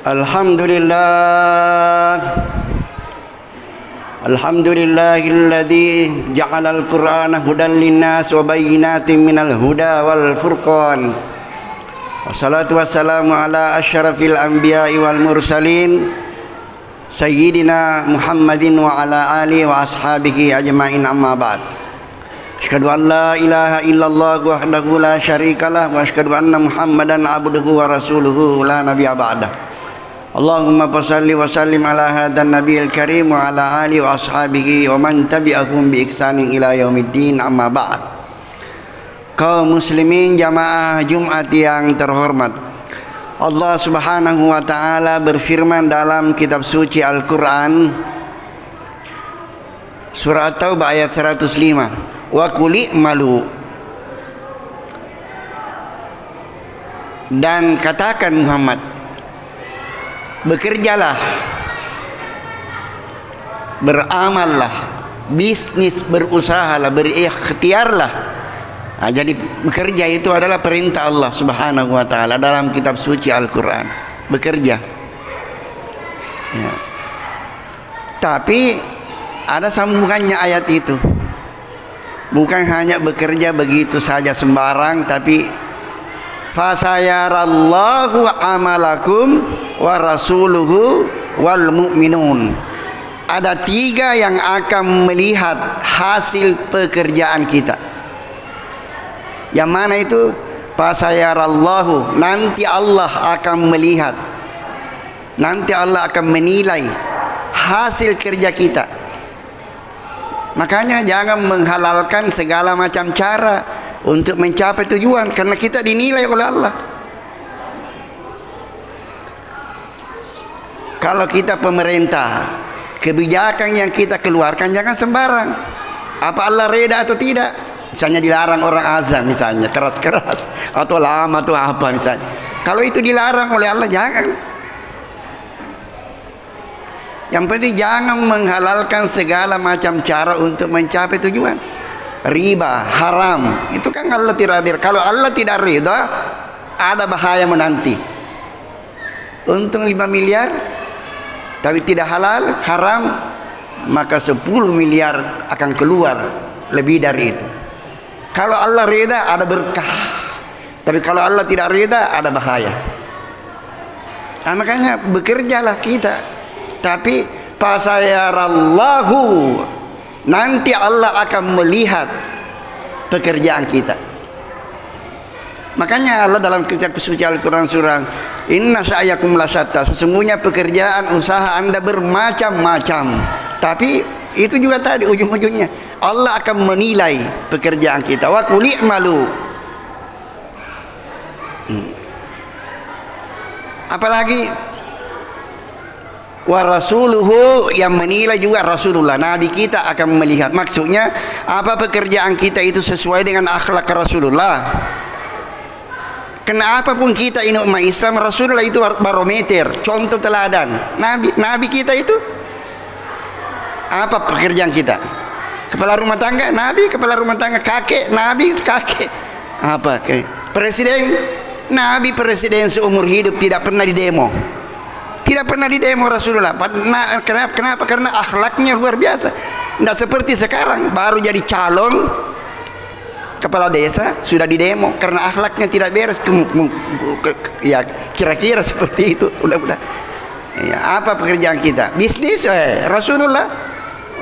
Alhamdulillah. Alhamdulillahilladzi ja'alal Qur'ana hudan linnas wa bayyinatin minal huda wal furqan. Wassalatu wassalamu ala asyrafil anbiya'i wal mursalin sayyidina Muhammadin wa ala alihi wa ashabihi ajma'in, amma ba'd. Asyhadu an la ilaha illallah wahdahu la syarikalah wa asyhadu anna Muhammadan abduhu wa rasuluhu la nabiyya ba'dah. Allahumma salli wa sallim ala hadan nabiyil karim wa ala alihi wa ashabihi wa man tabi'ahum bi ihsanin ila yaumiddin, amma ba'd. Kaum muslimin jamaah Jumat yang terhormat, Allah Subhanahu wa taala berfirman dalam kitab suci Al-Qur'an surah At-Taubah ayat 105, wa qul i'malu, dan katakan Muhammad, bekerjalah, beramallah, bisnis, berusahalah, berikhtiarlah. Nah, jadi bekerja itu adalah perintah Allah Subhanahu wa taala dalam kitab suci Al-Qur'an. Bekerja. Ya. Tapi ada sambungannya ayat itu. Bukan hanya bekerja begitu saja sembarang, tapi fasayarallahu amalakum wa rasuluhu wal mu'minun. Ada tiga yang akan melihat hasil pekerjaan kita. Yang mana itu? Fasayarallahu, nanti Allah akan melihat, nanti Allah akan menilai hasil kerja kita. Makanya jangan menghalalkan segala macam cara untuk mencapai tujuan, karena kita dinilai oleh Allah. Kalau kita pemerintah, kebijakan yang kita keluarkan jangan sembarang. Apa Allah reda atau tidak? Misalnya dilarang orang azan, misalnya keras-keras atau lama atau apa misalnya. Kalau itu dilarang oleh Allah, jangan. Yang penting jangan menghalalkan segala macam cara untuk mencapai tujuan. Riba, haram, itu kan Allah tidak ridha. Kalau Allah tidak ridha, ada bahaya menanti. Untung 5 miliar tapi tidak halal, haram, maka 10 miliar akan keluar lebih dari itu. Kalau Allah ridha ada berkah, tapi kalau Allah tidak ridha ada bahaya. Nah, makanya bekerjalah kita, tapi fasayarallahu, nanti Allah akan melihat pekerjaan kita. Makanya Allah dalam kitab suci Al-Quran surah inna sa'yakum lasyatta, sesungguhnya pekerjaan usaha anda bermacam-macam. Tapi itu juga tadi ujung-ujungnya Allah akan menilai pekerjaan kita. Wa qul i'malu. Apalagi wa rasuluhu, yang menilai juga Rasulullah, Nabi kita akan melihat. Maksudnya apa pekerjaan kita itu sesuai dengan akhlak Rasulullah. Kenapa pun kita ini umat Islam, Rasulullah itu barometer, contoh teladan. Nabi kita itu apa pekerjaan kita? Kepala rumah tangga, Nabi kepala rumah tangga. Kakek, Nabi kakek. Apa? Presiden, Nabi presiden seumur hidup tidak pernah didemo. Tidak pernah didemo Rasulullah. Kenapa? Karena akhlaknya luar biasa. Tidak seperti sekarang, baru jadi calon kepala desa sudah didemo karena akhlaknya tidak beres. Ya kira-kira seperti itu. Udah. Ya, apa pekerjaan kita? Bisnis, Rasulullah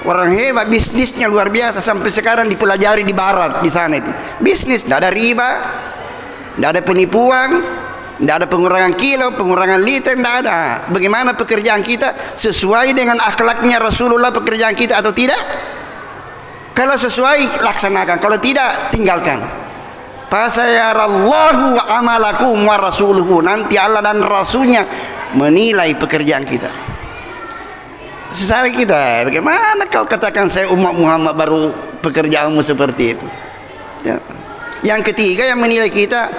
orang hebat, bisnisnya luar biasa, sampai sekarang dipelajari di barat, di sana itu bisnis, tidak ada riba, tidak ada penipuan, tidak ada pengurangan kilo, pengurangan liter, tidak ada. Bagaimana pekerjaan kita? Sesuai dengan akhlaknya Rasulullah pekerjaan kita atau tidak? Kalau sesuai, laksanakan. Kalau tidak, tinggalkan. Fasayarallahu amalakum wa rasuluhu, nanti Allah dan Rasulnya menilai pekerjaan kita. Sesali kita, bagaimana kau katakan saya umat Muhammad baru pekerjaanmu seperti itu? Ya. Yang ketiga yang menilai kita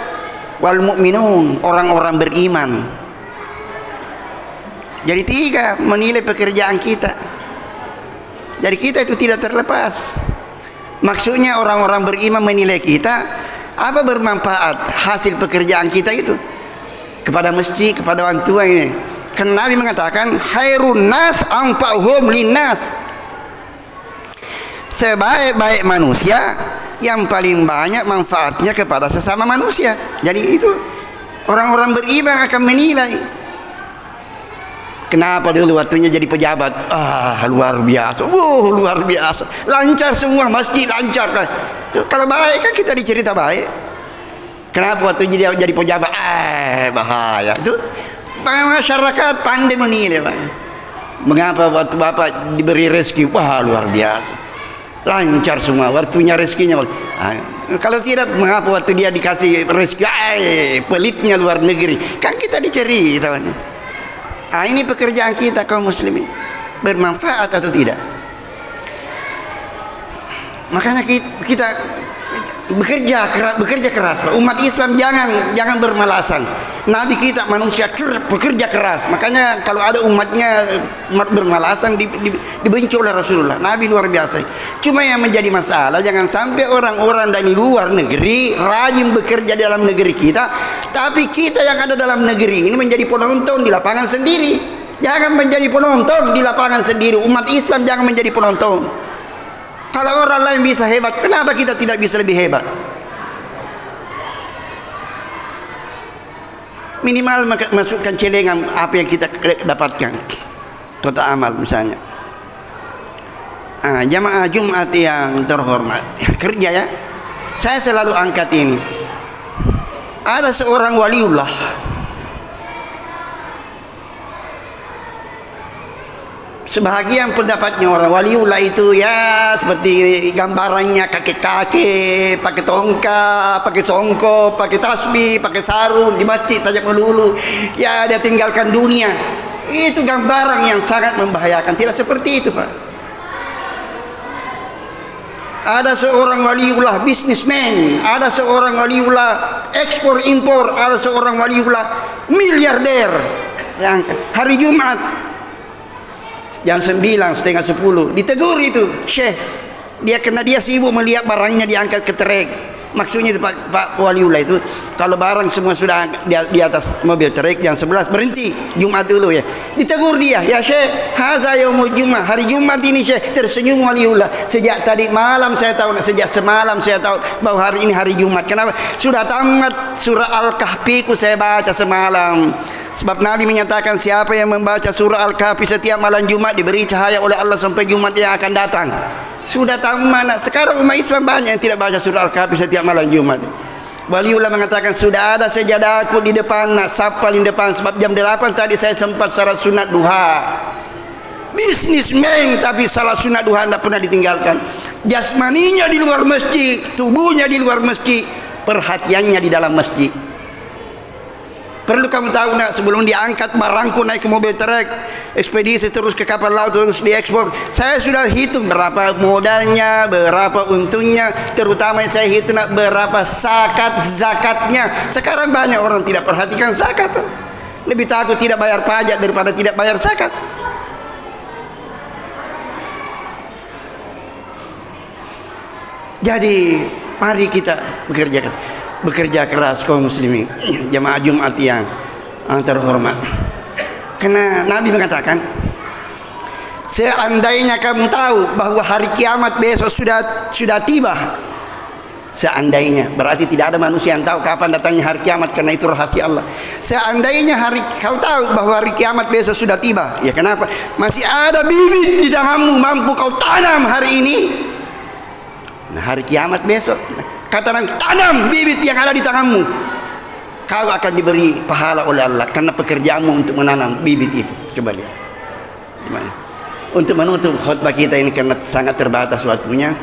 wal mu'minun, orang-orang beriman. Jadi tiga menilai pekerjaan kita. Jadi kita itu tidak terlepas. Maksudnya orang-orang beriman menilai kita, apa bermanfaat hasil pekerjaan kita itu kepada masjid, kepada orang tua ini. Karena Nabi mengatakan khairun nas anfa'uhum linnas. Sebaik-baik manusia yang paling banyak manfaatnya kepada sesama manusia. Jadi itu orang-orang beriman akan menilai. Kenapa dulu waktunya jadi pejabat? Luar biasa. Luar biasa. Lancar semua, masjid lancar. Kalau baik kan kita dicerita baik. Kenapa waktu jadi pejabat? Bahaya. Itu masyarakat pandai menilai. Mengapa waktu Bapak diberi rezeki? Luar biasa. Lancar semua, waktunya rezekinya. Kalau tidak, mengapa waktu dia dikasih rezeki? Pelitnya luar negeri. Kan kita dicerita. Ini pekerjaan kita kaum muslimin, bermanfaat atau tidak? Makanya kita bekerja keras. Umat Islam jangan bermalasan. Nabi kita manusia bekerja keras. Makanya kalau ada umatnya bermalasan dibenci oleh Rasulullah. Nabi luar biasa. Cuma yang menjadi masalah, jangan sampai orang-orang dari luar negeri rajin bekerja di dalam negeri kita, tapi kita yang ada dalam negeri ini menjadi penonton di lapangan sendiri. Jangan menjadi penonton di lapangan sendiri. Umat Islam jangan menjadi penonton. Kalau orang lain bisa hebat, kenapa kita tidak bisa lebih hebat? Minimal masukkan celengan apa yang kita dapatkan. Total amal misalnya. Jamaah Jumat yang terhormat, kerja ya. Saya selalu angkat ini. Ada seorang waliullah. Sebahagian pendapatnya orang waliullah itu ya seperti gambarannya kakek-kakek pakai tongkat, pakai songkok, pakai tasbih, pakai sarung di masjid saja melulu. Ya dia tinggalkan dunia. Itu gambaran yang sangat membahayakan. Tidak seperti itu, Pak. Ada seorang waliullah bisnismen, ada seorang waliullah ekspor impor, ada seorang waliullah miliarder. Yang hari Jumat jam 9:30 ditegur itu Syekh, karena dia sibuk melihat barangnya diangkat ke trek. Maksudnya itu Pak waliullah itu kalau barang semua sudah di atas mobil trek jam 11 berhenti Jumat dulu ya. Ditegur dia, ya Syekh, haza yaumul Jumat, hari Jumat ini Syekh. Tersenyum waliullah. Sejak tadi malam saya tahu, sejak semalam saya tahu bahwa hari ini hari Jumat. Kenapa? Sudah tamat surah Al-Kahfi saya baca semalam. Sebab Nabi menyatakan siapa yang membaca surah Al-Kahfi setiap malam Jumat diberi cahaya oleh Allah sampai Jumat yang akan datang. Sudah tamat. Sekarang umat Islam banyak yang tidak baca surah Al-Kahfi setiap malam Jumat. Waliullah mengatakan sudah ada sejadahku di depan, saf paling depan. Sebab jam 8 tadi saya sempat salat sunat duha. Bisnismen tapi salat sunat duha tidak pernah ditinggalkan. Jasmaninya di luar masjid, tubuhnya di luar masjid, perhatiannya di dalam masjid. Perlu kamu tahu nak, sebelum diangkat barangku naik ke mobil truk, ekspedisi terus ke kapal laut, terus diekspor, saya sudah hitung berapa modalnya, berapa untungnya, terutama saya hitung nak berapa zakatnya. Sekarang banyak orang tidak perhatikan zakat, lebih takut tidak bayar pajak daripada tidak bayar zakat. Jadi mari kita bekerja keras kaum muslimin, jamaah Jumat yang terhormat. Karena Nabi mengatakan, seandainya kamu tahu bahwa hari kiamat besok sudah tiba, seandainya berarti tidak ada manusia yang tahu kapan datangnya hari kiamat, karena itu rahasia Allah. Seandainya kau tahu bahwa hari kiamat besok sudah tiba, ya kenapa masih ada bibit di tanganmu mampu kau tanam hari ini? Nah, hari kiamat besok kata Nabi, tanam bibit yang ada di tanganmu, kau akan diberi pahala oleh Allah karena pekerjaanmu untuk menanam bibit itu. Coba lihat gimana. Untuk menutup khutbah kita ini karena sangat terbatas waktunya,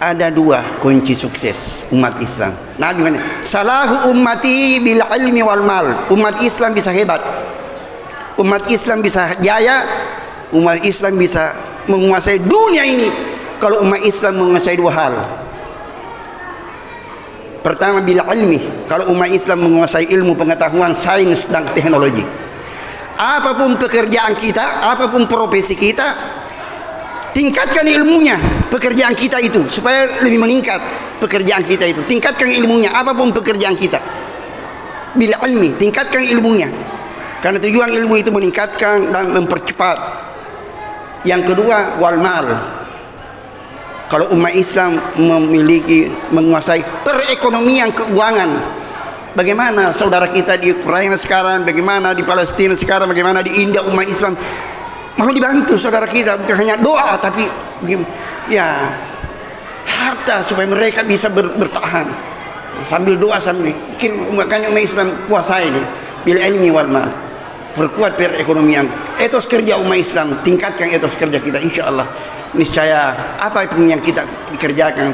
ada dua kunci sukses umat Islam. Nabi bilang, salahu ummati bil ilmi wal mal. Umat Islam bisa hebat, umat Islam bisa jaya, umat Islam bisa menguasai dunia ini kalau umat Islam menguasai dua hal. Pertama, bila ilmi, kalau umat Islam menguasai ilmu pengetahuan, sains dan teknologi. Apapun pekerjaan kita, apapun profesi kita, tingkatkan ilmunya pekerjaan kita itu supaya lebih meningkat pekerjaan kita itu. Tingkatkan ilmunya apapun pekerjaan kita. bil ilmi, tingkatkan ilmunya, karena tujuan ilmu itu meningkatkan dan mempercepat. Yang kedua, wal mal. Kalau umat Islam menguasai perekonomian keuangan, bagaimana saudara kita di Ukraina sekarang, bagaimana di Palestina sekarang, bagaimana di India, umat Islam mau dibantu saudara kita, bukan hanya doa tapi ya harta supaya mereka bisa bertahan, sambil doa sambil mikir. Makanya umat Islam puasa ini bil ilmi wal mal, perkuat perekonomian, etos kerja umat Islam, tingkatkan etos kerja kita, insyaallah niscaya apa pun yang kita dikerjakan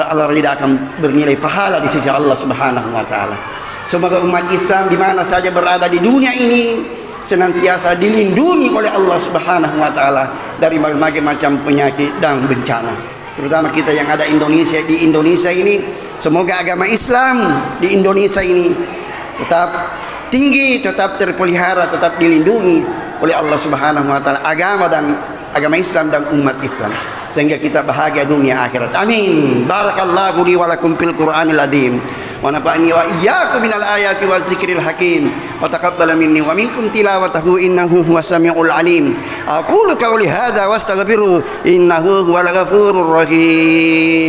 Allah ridha akan bernilai pahala di sisi Allah Subhanahu wa taala. Semoga umat Islam di mana saja berada di dunia ini senantiasa dilindungi oleh Allah Subhanahu wa taala dari berbagai macam penyakit dan bencana. Terutama kita yang ada di Indonesia ini, semoga agama Islam di Indonesia ini tetap tinggi, tetap terpelihara, tetap dilindungi oleh Allah Subhanahu wa taala, agama Islam dan umat Islam, sehingga kita bahagia dunia akhirat. Amin. Barakallahu li wa lakum fil Qur'anil azim wa nafa'ani wa iyyakum minal ayati waz zikril hakim wa taqabbala minni wa minkum tilawatahu innahu huwas samiul alim. Aqulu qawli hadza wastaghfiru innahu huwal ghafurur rahim.